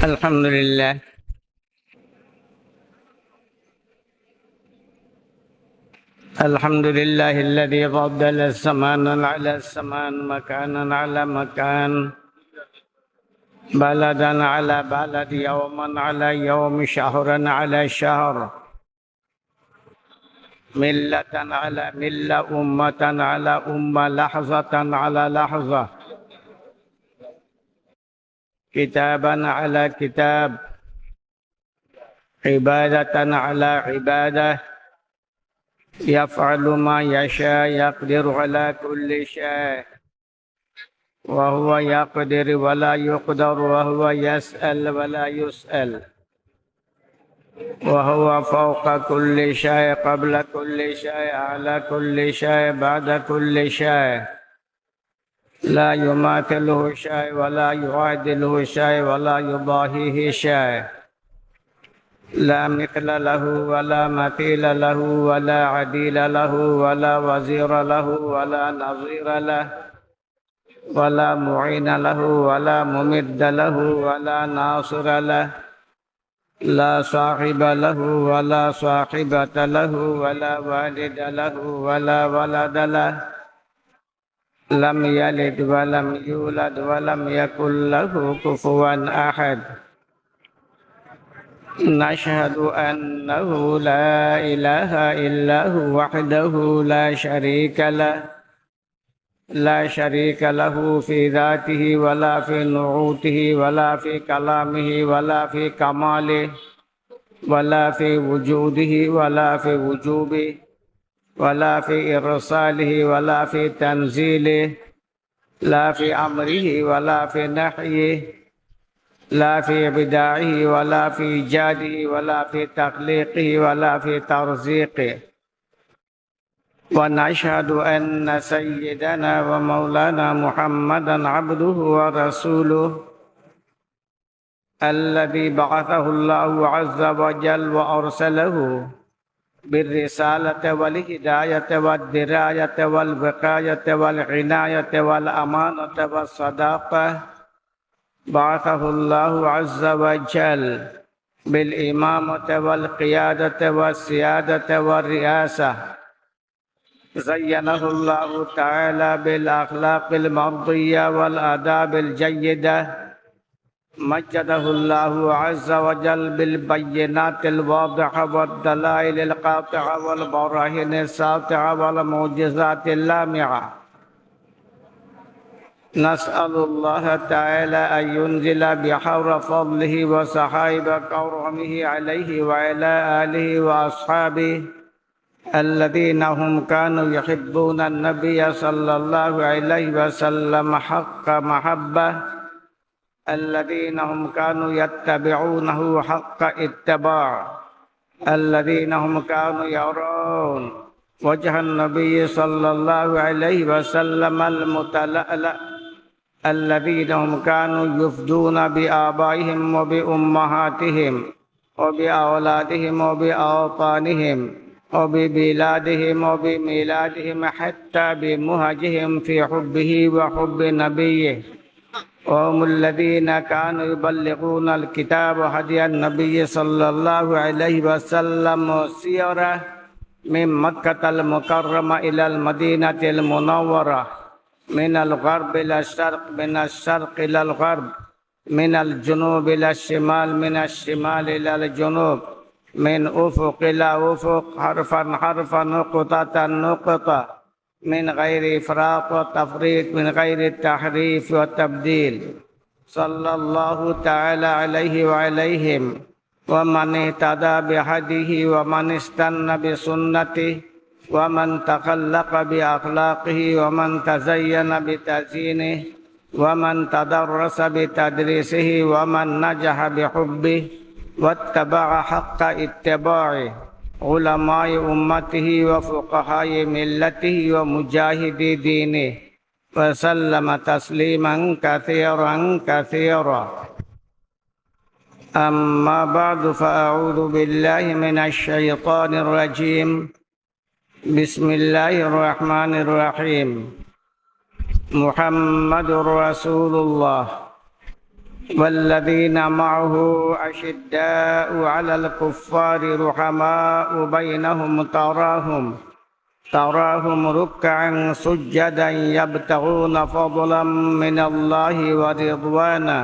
الحمد لله الذي فضل الزمان على الزمان، مكانا على مكان، بلدا على بلد، يوما على يوم، شهرا على شهر، ملة على ملة، أمة على أمة، لحظة على لحظة، كتابا على كتاب، عبادة على عبادة، يفعل ما يشاء، يقدر على كل شيء، وهو يقدر ولا يقدر، وهو يسأل ولا يسأل، وهو فوق كل شيء، قبل كل شيء، على كل شيء، بعد كل شيء، لا يماثله شيء ولا يعادله شيء ولا يضاهيه شيء، لا مثل له ولا مثيل له ولا عديل له ولا وزير له ولا نظير له ولا معين له ولا ممد له ولا ناصر له، لا صاحب له ولا صاحبة له ولا والد له ولا ولد له، لم يلد ولم يولد ولم يكن له كفوا أحد. نشهد أنه لا إله إلا هو وحده لا شريك له، لا شريك له في ذاته ولا في نعوته ولا في كلامه ولا في كماله ولا في وجوده ولا في وجوبه ولا في إرساله ولا في تنزيله، لا في أمره ولا في نهيه، لا في بداعه ولا في إيجاده ولا في تخليقه ولا في ترزيقه. ونشهد أن سيدنا ومولانا محمدا عبده ورسوله الذي بعثه الله عز وجل وأرسله بالرسالة والهداية والدراية والوقاية والعناية والأمانة والصداقة. بعثه الله عز وجل بالإمامة والقيادة والسيادة والرئاسة، زينه الله تعالى بالأخلاق المرضية والآداب الجيدة، مجده الله عز وجل بالبينات الواضحة والدلائل القاطعة والبراهين الساطعة والمعجزات اللامعة. نسأل الله تعالى أن ينزل بحور فضله وسحائب كرمه عليه وعلى آله وأصحابه الذين هم كانوا يحبون النبي صلى الله عليه وسلم حق محبة، الذين هم كانوا يتبعونه حق اتباع، الذين هم كانوا يرون وجه النبي صلى الله عليه وسلم المتلألأ، الذين هم كانوا يفدون بآبائهم وبأمهاتهم وبأولادهم وبأوطانهم وببلادهم وبميلادهم حتى بمهجهم في حبه وحب نبيه، وهم الذين كانوا يبلغون الكتاب هدي النبي صلى الله عليه وسلم وسيره من مكة المكرمة إلى المدينة المنورة، من الغرب إلى الشرق، من الشرق إلى الغرب، من الجنوب إلى الشمال، من الشمال إلى الجنوب، من أفق إلى أفق، حرفا حرفا، نقطة نقطة، من غير إفراط وتفريط، من غير التحريف والتبديل. صلى الله تعالى عليه وعليهم ومن اهتدى بهديه ومن استنى بسنته ومن تخلق بأخلاقه ومن تزين بتزيينه ومن تدرس بتدريسه ومن نجح بحبه واتبع حق اتباعه، علماء أمته وفقهاء ملته ومجاهدي دينه، وسلم تسليما كثيرا كثيرا. أما بعد، فأعوذ بالله من الشيطان الرجيم. بسم الله الرحمن الرحيم. محمد رسول الله والذين معه أشداء على الكفار رحماء بينهم تراهم ركعا سجدا يبتغون فضلا من الله ورضوانا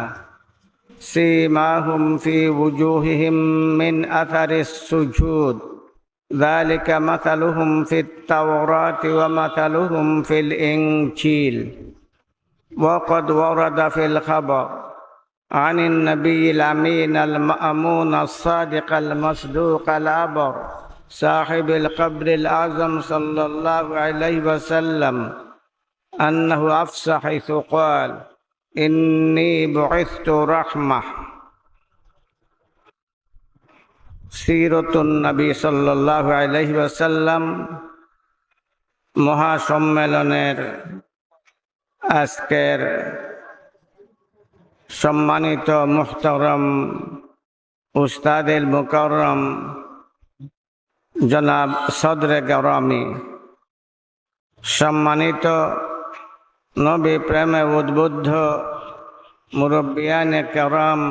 سيماهم في وجوههم من أثر السجود ذلك مثلهم في التوراة ومثلهم في الإنجيل وقد ورد في الخبر عن النبي الأمين المأمون الصادق المصدوق الأبر صاحب القبر الأعظم صلى الله عليه وسلم أنه أفصح حيث قال إني بعثت رحمة সিরতুন নবী সাল্লাল্লাহু আলাইহি ওয়াসাল্লাম মহাসম্মেলনের আজকের সম্মানিত মুহতারাম উস্তাদুল মুকাররম জনাব সদরে গরামি, সম্মানিত নবী প্রেমে উদ্বুদ্ধ মুরব্বিয়ানে কেরাম,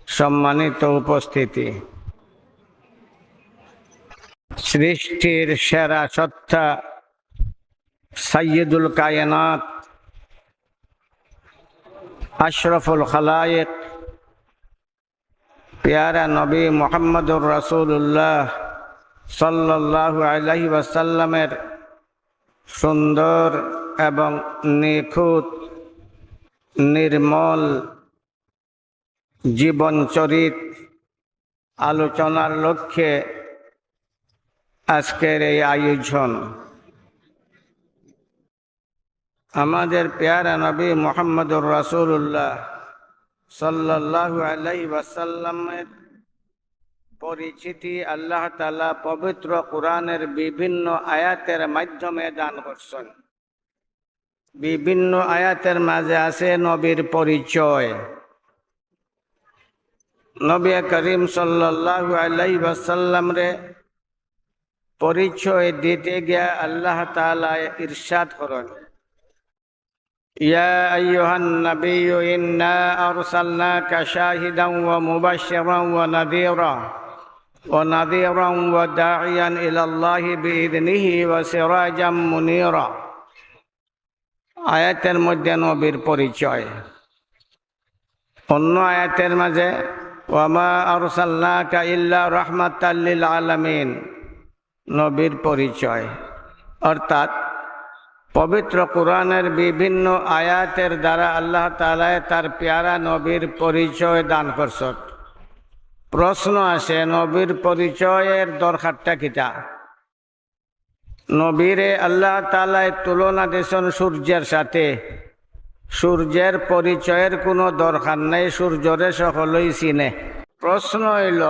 সম্মানিত উপস্থিতি, সৃষ্টির সেরা সত্তা সাইয়্যিদুল কায়নাত আশরাফুল খালায়েক প্যারা নবী মুহাম্মদুর রাসূলুল্লাহ সাল্লাল্লাহু আলাইহি ওয়াসাল্লামের সুন্দর এবং নিখুঁত নির্মল জীবনচরিত আলোচনার লক্ষ্যে আজকের এই আয়োজন। আমাদের প্যারা নবী মুহাম্মদুর রাসূলুল্লাহ সাল্লাল্লাহু আলাইহি ওয়াসাল্লামের পরিচিতি আল্লাহ তাআলা পবিত্র কোরআনের বিভিন্ন আয়াতের মাধ্যমে দান করছেন। বিভিন্ন আয়াতের মাঝে আছে নবীর পরিচয়। নবী করিম সাল্লাল্লাহু আলাইহি ওয়াসাল্লাম রে পরিচয় দিতে গিয়ে আল্লাহ তাআলা ইরশাদ করেন, ইয়া আইয়ুহান নাবিয়্যু ইন্না আরসালনাকা শাহিদান ওয়া মুবাশশিরান ওয়া নাযীরান ওয়া দাঈয়ান ইলাল্লাহি বিইذনিহি ওয়া সিরাজাম মুনীরা। আয়াতের মধ্যে নবীর পরিচয়। অন্য আয়াতের মাঝে ওয়ামা আরসালনাকা ইল্লা রাহমাতাল লিল আলামিন, নবীর পরিচয়। অর্থাৎ পবিত্র কোরআনের বিভিন্ন আয়াতের দ্বারা আল্লাহ তাআলা তার প্যারা নবীর পরিচয় দান করছেন। প্রশ্ন আসে, নবীর পরিচয়ের দরকারটা কিটা? নবীরে আল্লাহ তাআলা তুলনা দিয়েছেন সূর্যের সাথে। সূর্যের পরিচয়ের কোনো দরকার নেই, সূর্যরে সকলেই চিনে। প্রশ্ন হইল,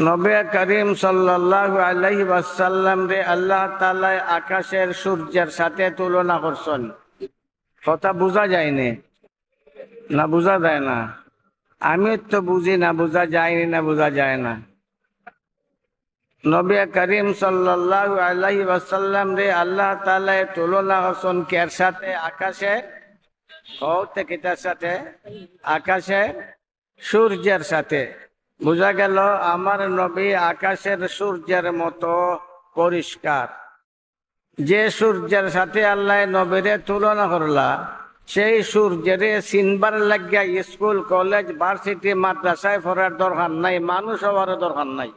নবী করিম সাল্লাল্লাহু আলাইহি ওয়াসাল্লাম রে আল্লাহ তাআলা আকাশের সূর্যের সাথে তুলনা করছেন। কথা বোঝা যায়নি না? বোঝা যায় না? আমি তো বুঝি না, বোঝা যায়নি না বোঝা যায় না। নবী করিম সাল্লাল্লাহু আলাইহি ওয়াসাল্লাম রে আল্লাহ তাআলা তুলনা করছেন কার সাথে? আকাশে কিতার সাথে? আকাশে সূর্যের সাথে। বোঝা গেল আমার নবী আকাশের সূর্যের মতো পরিষ্কার। যে সূর্যের সাথে আল্লাহ নবীরে তুলনা করলা, সেই সূর্যেরে চিনবার লাগিয়া স্কুল কলেজ ভার্সিটি মাদ্রাসায় পড়ার দরকার নাই, মানুষ হওয়ার দরকার নাই।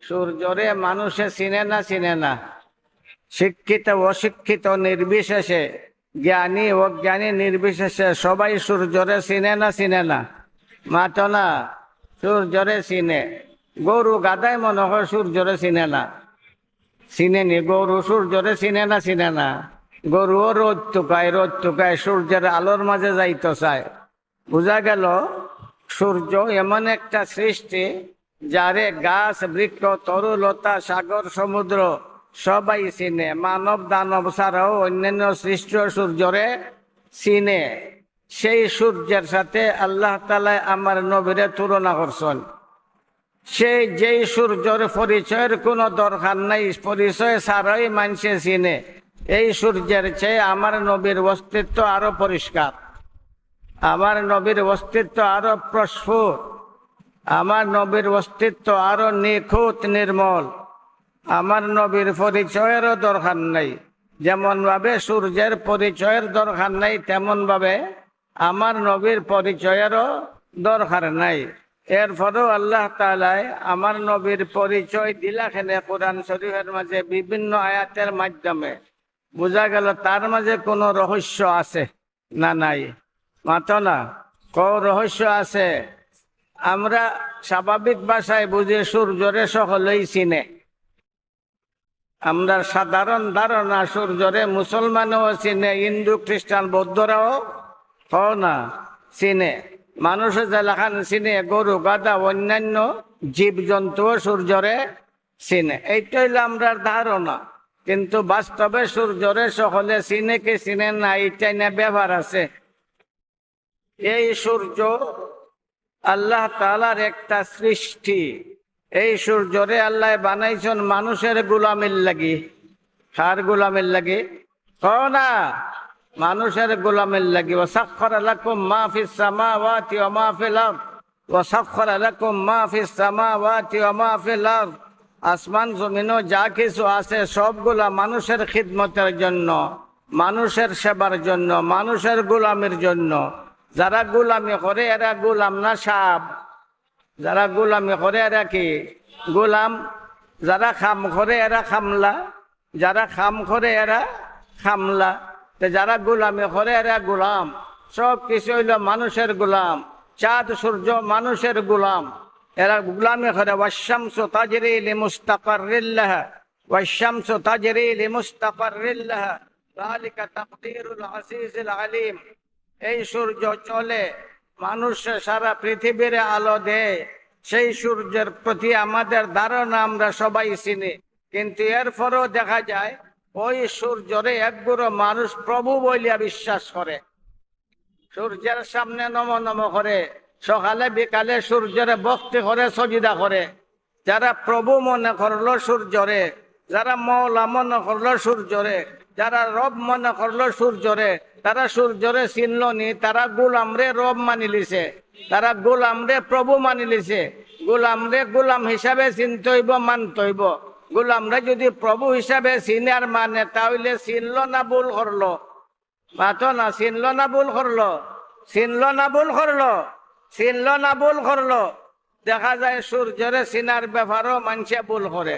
সূর্যরে মানুষে চিনে না? শিক্ষিত অশিক্ষিত নির্বিশেষে, জ্ঞানী অজ্ঞানী নির্বিশেষে সবাই সূর্যরে চিনে না? মাতো না, সূর্যরে চিনে। গরু গাদাই মনে হয় সূর্যরে চিনে না। চিনেনি? গরু সূর্যরে চিনে না? গরুও রোদ টুকায় সূর্যের আলোর মাঝে যাইতে চায়। বোঝা গেল সূর্য এমন একটা সৃষ্টি যারে গাছ বৃক্ষ তরুলতা সাগর সমুদ্র সবাই চিনে। মানব দানব ছাড়াও অন্যান্য সৃষ্ট সূর্যরে চিনে। সেই সূর্যের সাথে আল্লাহ তাআলা আমার নবীরে তুলনা করছেন। সেই যেই সূর্যের পরিচয়ের কোনো দরকার নাই, পরিচয় ছাড়াই মানুষে চিনে, এই সূর্যের চেয়ে আমার নবীর অস্তিত্ব আরো পরিষ্কার। আমার নবীর অস্তিত্ব আরো প্রস্ফুট, আমার নবীর অস্তিত্ব আরো নিখুঁত নির্মল। আমার নবীর পরিচয়েরও দরকার নাই। যেমন ভাবে সূর্যের পরিচয়ের দরকার নাই, তেমন ভাবে আমার নবীর পরিচয়েরও দরকার নাই। এরপরেও আল্লাহ তাআলা আমার নবীর পরিচয় দিলাখানে কোরআন শরীফের মাঝে বিভিন্ন আয়াতের মাধ্যমে। বোঝা গেল তার মাঝে কোনো রহস্য আছে না নাই? মাতো না, রহস্য আছে। আমরা স্বাভাবিক ভাষায় বুঝি সূর্যরে সকলেই চিনে। আমরা সাধারণ ধারণা সূর্যরে মুসলমানও চিনে, হিন্দু খ্রিস্টান বৌদ্ধরাও না চিনে। মানুষের যেলাখান চিনে, গরু গাদা অন্যান্য জীব জন্তুও সূর্যরে চিনে। এইটা হইলো আমরা ধারণা। কিন্তু বাস্তবে সূর্যরে সকলে চিনে কি চিনে না, এইটাই না ব্যাপার আছে। এই সূর্য আল্লাহ তাআলার একটা সৃষ্টি। এই সূর্যরে আল্লাহ বানাইছেন মানুষের গোলামির লাগি। কার গোলামির লাগি? না, মানুষের গোলামির লাগি। ওয়াসাখখারা লাকুম মা ফিস সামাওয়াতি ওয়া মা ফিল আরদ, ওয়াসাখখারা লাকুম মা ফিস সামাওয়াতি ওয়া মা ফিল আরদ। আসমান জমিনও যা কিছু আছে সবগুলা মানুষের খিদমতের জন্য, মানুষের সেবার জন্য, মানুষের গোলামির জন্য। যারা গোলামি করে এরা গোলাম না সাব? যারা গোলামি করে এরা কি গোলাম? যারা খাম করে এরা খামলা? যারা খাম করে এরা খামলা। যারা গোলামি করে এরা গোলাম। সব কিছু হইল মানুষের গোলাম। চাঁদ সূর্য মানুষের গোলাম, এরা গোলামি করে। ওয়াশ-শামসু তাজরি লিমুস্তাকাররিল লাহা, ওয়াশ-শামসু তাজরি লিমুস্তাকাররিল লাহা, যালিকা তাকদীরুল আজিজিল আলিম। এই সূর্য চলে, মানুষ সারা পৃথিবীর আলো দেয়। সেই সূর্যের প্রতি আমাদের ধারণা আমরা সবাই চিনি, কিন্তু এরপরেও দেখা যায় ওই সূর্যরে একগুলো মানুষ প্রভু বলিয়া বিশ্বাস করে। সূর্যের সামনে নম নম করে, সকালে বিকালে সূর্যরে ভক্তি করে, সজিদা করে। যারা প্রভু মনে করলো সূর্যরে, যারা মওলা মনে করলো সূর্যরে, যারা রব মনে করলো সূর্যরে, তারা সূর্যরে চিনল নি, তারা গোলামরে রব মানি লিছে, তারা গোলামরে প্রভু মানি লিছে। গোলামরে গোলাম হিসাবে চিনতে হইব, মানতে হইব। গোলামরে যদি প্রভু হিসাবে চিনে আর মানে, তাহলে চিনল না ভুল করলো? মাতো না, চিনল না ভুল করলো? চিনল না ভুল করলো? চিনল না ভুল করলো? দেখা যায় সূর্যরে চিনার ব্যাপারও মানুষে ভুল করে।